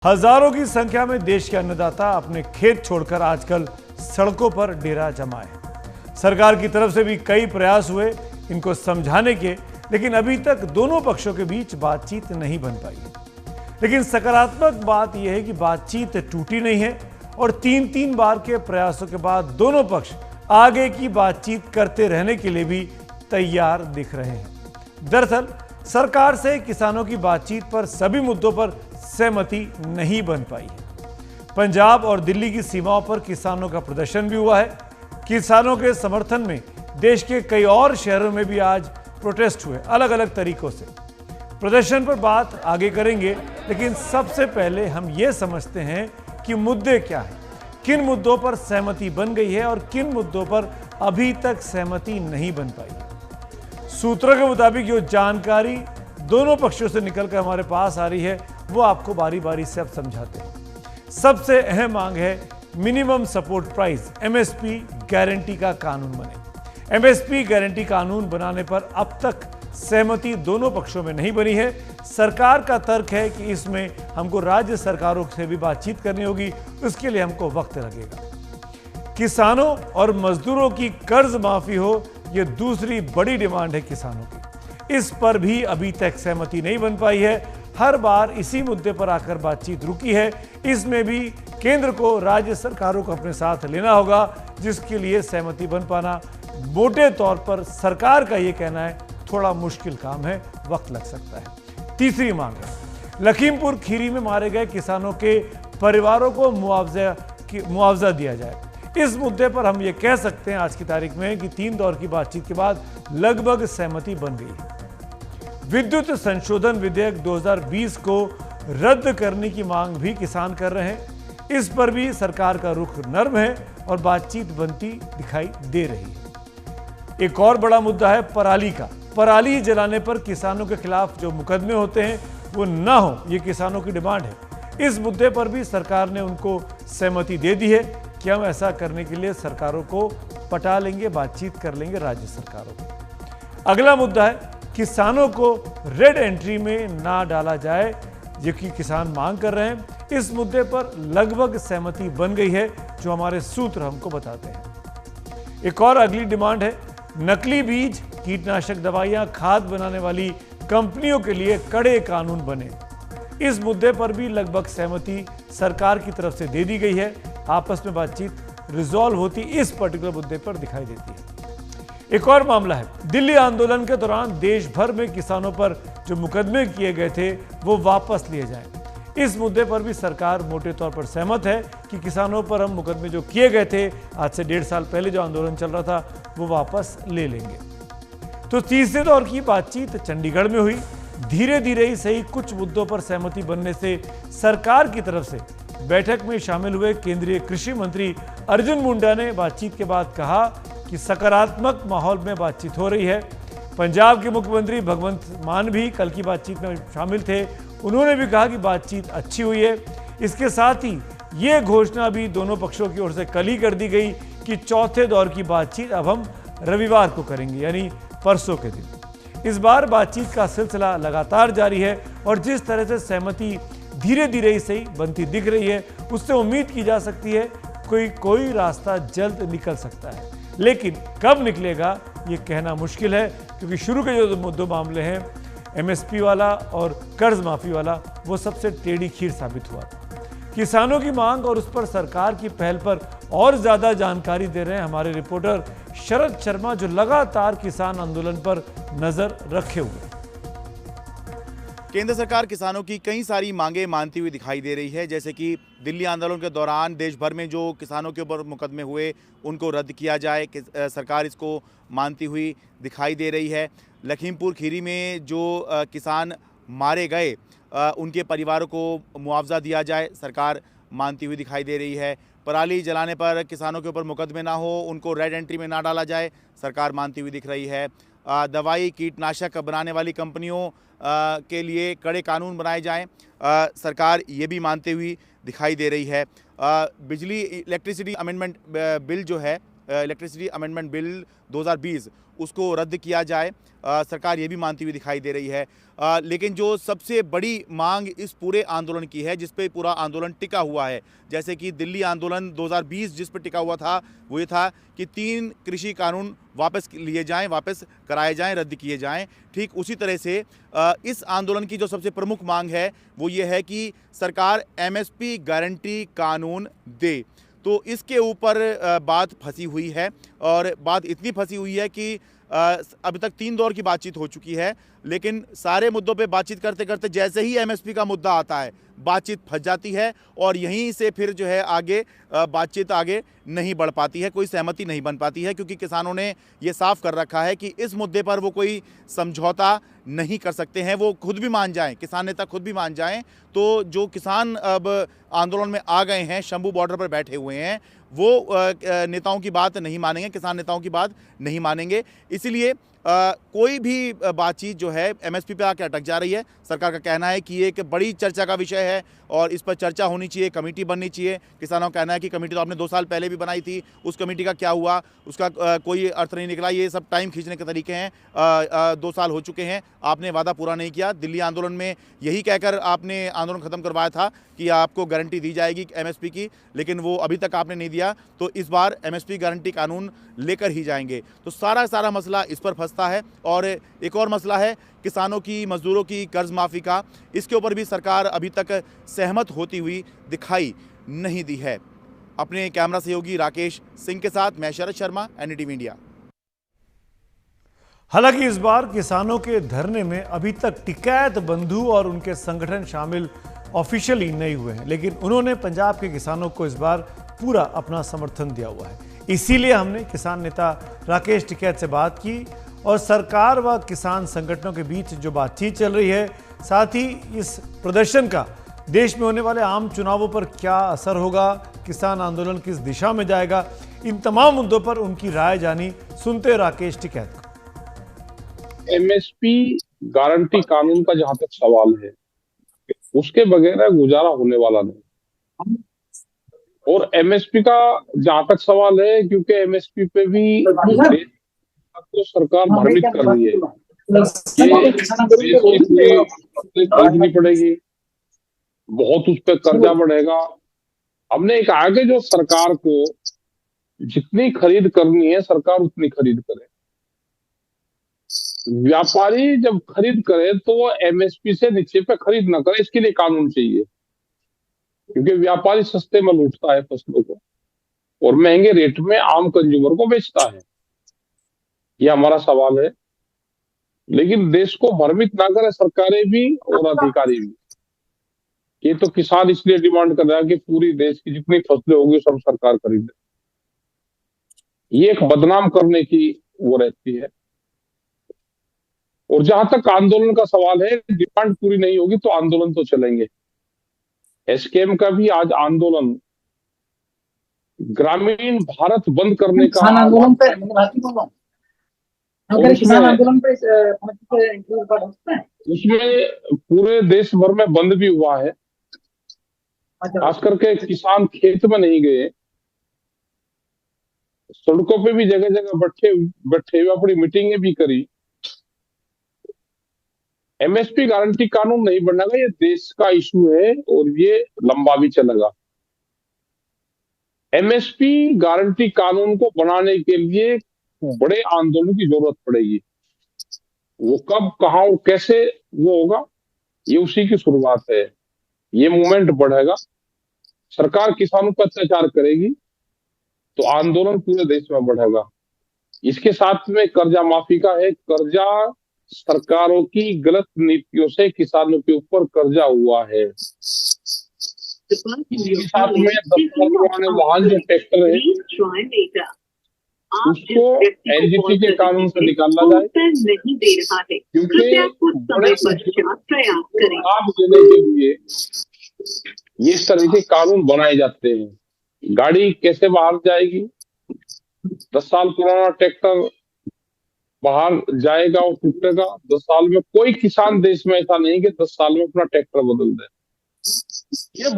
हजारों की संख्या में देश के अन्नदाता अपने खेत छोड़कर आजकल सड़कों पर डेरा जमाए हैं। सरकार की तरफ से भी कई प्रयास हुए इनको समझाने के, लेकिन अभी तक दोनों पक्षों के बीच बातचीत नहीं बन पाई। लेकिन सकारात्मक बात यह है कि बातचीत टूटी नहीं है और तीन बार के प्रयासों के बाद दोनों पक्ष आगे की बातचीत करते रहने के लिए भी तैयार दिख रहे हैं। दरअसल सरकार से किसानों की बातचीत पर सभी मुद्दों पर सहमति नहीं बन पाई है। पंजाब और दिल्ली की सीमाओं पर किसानों का प्रदर्शन भी हुआ है। किसानों के समर्थन में देश के कई और शहरों में भी आज प्रोटेस्ट हुए, अलग अलग तरीकों से। प्रदर्शन पर बात आगे करेंगे, लेकिन सबसे पहले हम ये समझते हैं कि मुद्दे क्या हैं, किन मुद्दों पर सहमति बन गई है और किन मुद्दों पर अभी तक सहमति नहीं बन पाई है। सूत्रों के मुताबिक जो जानकारी दोनों पक्षों से निकलकर हमारे पास आ रही है वो आपको बारी बारी से अब समझाते हैं। सबसे अहम मांग है minimum support price MSP guarantee का कानून बने। एमएसपी गारंटी कानून बनाने पर अब तक सहमति दोनों पक्षों में नहीं बनी है। सरकार का तर्क है कि इसमें हमको राज्य सरकारों से भी बातचीत करनी होगी, उसके लिए हमको वक्त लगेगा। किसानों और मजदूरों की कर्ज माफी हो, यह दूसरी बड़ी डिमांड है किसानों की। इस पर भी अभी तक सहमति नहीं बन पाई है। हर बार इसी मुद्दे पर आकर बातचीत रुकी है। इसमें भी केंद्र को राज्य सरकारों को अपने साथ लेना होगा, जिसके लिए सहमति बन पाना मोटे तौर पर सरकार का यह कहना है थोड़ा मुश्किल काम है, वक्त लग सकता है। तीसरी मांग है लखीमपुर खीरी में मारे गए किसानों के परिवारों को मुआवजा दिया जाए। इस मुद्दे पर हम ये कह सकते हैं आज की तारीख में कि 3 दौर की बातचीत के बाद लगभग सहमति बन गई है। विद्युत संशोधन विधेयक 2020 को रद्द करने की मांग भी किसान कर रहे हैं। इस पर भी सरकार का रुख नर्म है और बातचीत बनती दिखाई दे रही है। एक और बड़ा मुद्दा है पराली का। पराली जलाने पर किसानों के खिलाफ जो मुकदमे होते हैं वो ना हो, ये किसानों की डिमांड है। इस मुद्दे पर भी सरकार ने उनको सहमति दे दी है कि हम ऐसा करने के लिए सरकारों को पटा लेंगे, बातचीत कर लेंगे राज्य सरकारों को। अगला मुद्दा है किसानों को रेड एंट्री में ना डाला जाए, जो कि किसान मांग कर रहे हैं। इस मुद्दे पर लगभग सहमति बन गई है, जो हमारे सूत्र हमको बताते हैं। एक और अगली डिमांड है नकली बीज, कीटनाशक दवाइयां, खाद बनाने वाली कंपनियों के लिए कड़े कानून बने। इस मुद्दे पर भी लगभग सहमति सरकार की तरफ से दे दी गई है। आपस में बातचीत रिजॉल्व होती इस पर्टिकुलर मुद्दे पर दिखाई देती है। एक और मामला है दिल्ली आंदोलन के दौरान देश भर में किसानों पर जो मुकदमे किए गए थे वो वापस लिए जाएं। इस मुद्दे पर भी सरकार मोटे तौर पर सहमत है कि किसानों पर हम मुकदमे जो किए गए थे आज से 1.5 साल पहले जो आंदोलन चल रहा था वो वापस ले लेंगे। तो तीसरे दौर की बातचीत चंडीगढ़ में हुई। धीरे धीरे ही सही कुछ मुद्दों पर सहमति बनने से सरकार की तरफ से बैठक में शामिल हुए केंद्रीय कृषि मंत्री अर्जुन मुंडा ने बातचीत के बाद कहा कि सकारात्मक माहौल में बातचीत हो रही है। पंजाब के मुख्यमंत्री भगवंत मान भी कल की बातचीत में शामिल थे। उन्होंने भी कहा कि बातचीत अच्छी हुई है। इसके साथ ही ये घोषणा भी दोनों पक्षों की ओर से कल ही कर दी गई कि चौथे दौर की बातचीत अब हम रविवार को करेंगे, यानी परसों के दिन। इस बार बातचीत का सिलसिला लगातार जारी है और जिस तरह से सहमति धीरे धीरे ही सही बनती दिख रही है, उससे उम्मीद की जा सकती है कोई रास्ता जल्द निकल सकता है। लेकिन कब निकलेगा ये कहना मुश्किल है, क्योंकि शुरू के जो दो मामले हैं एमएसपी वाला और कर्ज माफी वाला, वो सबसे टेढ़ी खीर साबित हुआ था। किसानों की मांग और उस पर सरकार की पहल पर और ज्यादा जानकारी दे रहे हैं हमारे रिपोर्टर शरद शर्मा, जो लगातार किसान आंदोलन पर नजर रखे हुए। केंद्र सरकार किसानों की कई सारी मांगें मानती हुई दिखाई दे रही है, जैसे कि दिल्ली आंदोलन के दौरान देश भर में जो किसानों के ऊपर मुकदमे हुए उनको रद्द किया जाए, सरकार इसको मानती हुई दिखाई दे रही है। लखीमपुर खीरी में जो किसान मारे गए उनके परिवारों को मुआवजा दिया जाए, सरकार मानती हुई दिखाई दे रही है। पराली जलाने पर किसानों के ऊपर मुकदमे ना हो, उनको रेड एंट्री में ना डाला जाए, सरकार मानती हुई दिख रही है। दवाई कीटनाशक बनाने वाली कंपनियों के लिए कड़े कानून बनाए जाएं, सरकार ये भी मानते हुई दिखाई दे रही है। बिजली इलेक्ट्रिसिटी अमेंडमेंट बिल जो है इलेक्ट्रिसिटी अमेंडमेंट बिल 2020 उसको रद्द किया जाए। सरकार ये भी मानती हुई दिखाई दे रही है। लेकिन जो सबसे बड़ी मांग इस पूरे आंदोलन की है, जिस पे पूरा आंदोलन टिका हुआ है, जैसे कि दिल्ली आंदोलन 2020 जिस पर टिका हुआ था, वो ये था कि 3 कृषि कानून वापस लिए जाएं, वापस कराए जाएं, रद्द किए जाएं। ठीक उसी तरह से इस आंदोलन की जो सबसे प्रमुख मांग है वो ये है कि सरकार एमएसपी गारंटी कानून दे। तो इसके ऊपर बात फंसी हुई है, और बात इतनी फंसी हुई है कि अभी तक 3 दौर की बातचीत हो चुकी है, लेकिन सारे मुद्दों पे बातचीत करते करते जैसे ही एमएसपी का मुद्दा आता है, बातचीत फंस जाती है, और यहीं से फिर जो है आगे बातचीत आगे नहीं बढ़ पाती है, कोई सहमति नहीं बन पाती है, क्योंकि किसानों ने ये साफ कर रखा है कि इस मुद्दे पर वो कोई समझौता नहीं कर सकते हैं। वो खुद भी मान जाएं, किसान नेता खुद भी मान जाएं, तो जो किसान अब आंदोलन में आ गए हैं, शंभू बॉर्डर पर बैठे हुए हैं, वो नेताओं की बात नहीं मानेंगे, किसान नेताओं की बात नहीं मानेंगे। इसीलिए कोई भी बातचीत जो है एमएसपी पे आके अटक जा रही है। सरकार का कहना है कि ये एक बड़ी चर्चा का विषय है और इस पर चर्चा होनी चाहिए, कमेटी बननी चाहिए। किसानों का कहना है कि कमेटी तो आपने 2 साल पहले भी बनाई थी, उस कमेटी का क्या हुआ, उसका कोई अर्थ नहीं निकला। ये सब टाइम खींचने के तरीके हैं। 2 साल हो चुके हैं, आपने वादा पूरा नहीं किया। दिल्ली आंदोलन में यही कहकर आपने आंदोलन खत्म करवाया था कि आपको गारंटी दी जाएगी एमएसपी की, लेकिन वो अभी तक आपने नहीं दिया। तो इस बार एमएसपी गारंटी कानून लेकर ही जाएंगे। तो सारा मसला इस पर फंसता है। और एक और मसला है किसानों की, मजदूरों की कर्ज माफी का। इसके ऊपर भी सरकार अभी तक सहमत होती हुई दिखाई नहीं दी है। अपने कैमरा सहयोगी राकेश सिंह के साथ मैं शरद शर्मा, एनडीटीवी इंडिया। हालांकि इस बार किसानों के धरने में अभी तक टिकैत बंधु और उनके संगठन शामिल ऑफिशियली नहीं हुए हैं, लेकिन उन्होंने पंजाब के किसानों को इस बार पूरा अपना समर्थन दिया हुआ है। इसीलिए हमने किसान नेता राकेश टिकैत से बात की और सरकार व किसान संगठनों के बीच जो बातचीत चल रही है, साथ ही इस प्रदर्शन का देश में होने वाले आम चुनावों पर क्या असर होगा, किसान आंदोलन किस दिशा में जाएगा, इन तमाम मुद्दों पर उनकी राय जानी। सुनते राकेश टिकैत को। एमएसपी गारंटी कानून का जहां तक सवाल है, उसके बगैर गुजारा होने वाला नहीं। और एमएसपी का जहां तक सवाल है, क्योंकि एमएसपी पे भी तो सरकार भ्रमित कर रही है कि खरीदनी पड़ेगी, बहुत उस पर कर्जा बढ़ेगा। हमने कहा कि जो सरकार को जितनी खरीद करनी है, सरकार उतनी खरीद करे। व्यापारी जब खरीद करे तो वो एमएसपी से नीचे पे खरीद ना करे, इसके लिए कानून चाहिए। क्योंकि व्यापारी सस्ते में लूटता है फसलों को और महंगे रेट में आम कंज्यूमर को बेचता है। यह हमारा सवाल है। लेकिन देश को भ्रमित ना करे सरकारें भी और अधिकारी भी। ये तो किसान इसलिए डिमांड कर रहा है कि पूरी देश की जितनी फसलें होंगी सब सरकार खरीदे। ये एक बदनाम करने की वो रहती है। और जहां तक आंदोलन का सवाल है, डिमांड पूरी नहीं होगी तो आंदोलन तो चलेंगे। एसकेएम का भी आज आंदोलन ग्रामीण भारत बंद करने का आंदोलन पे किसान आंदोलन पे उसमें पूरे देश भर में बंद भी हुआ है। खास करके किसान खेत में नहीं गए, सड़कों पे भी जगह जगह बैठे हुए अपनी मीटिंगें भी करी। एमएसपी गारंटी कानून नहीं बनेगा, ये देश का इशू है और ये लंबा भी चलेगा। एमएसपी गारंटी कानून को बनाने के लिए बड़े आंदोलन की जरूरत पड़ेगी। वो कब, कहां और कैसे वो होगा, ये उसी की शुरुआत है। ये मूवमेंट बढ़ेगा, सरकार किसानों पर अत्याचार करेगी तो आंदोलन पूरे देश में बढ़ेगा। इसके साथ में कर्जा माफी का है। कर्जा सरकारों की गलत नीतियों से किसानों के ऊपर कर्जा हुआ है। इसके साथ में 10 साल पुराने वाहन जो ट्रैक्टर है उसको एनजीटी के कानून से निकाला जाए, क्योंकि लाभ देने के लिए ये इस तरह के कानून बनाए जाते हैं। गाड़ी कैसे बाहर जाएगी? 10 साल पुराना ट्रैक्टर बाहर जाएगा और टूटेगा 10 साल में। कोई किसान देश में ऐसा नहीं कि 10 साल में अपना ट्रैक्टर बदल दे। ये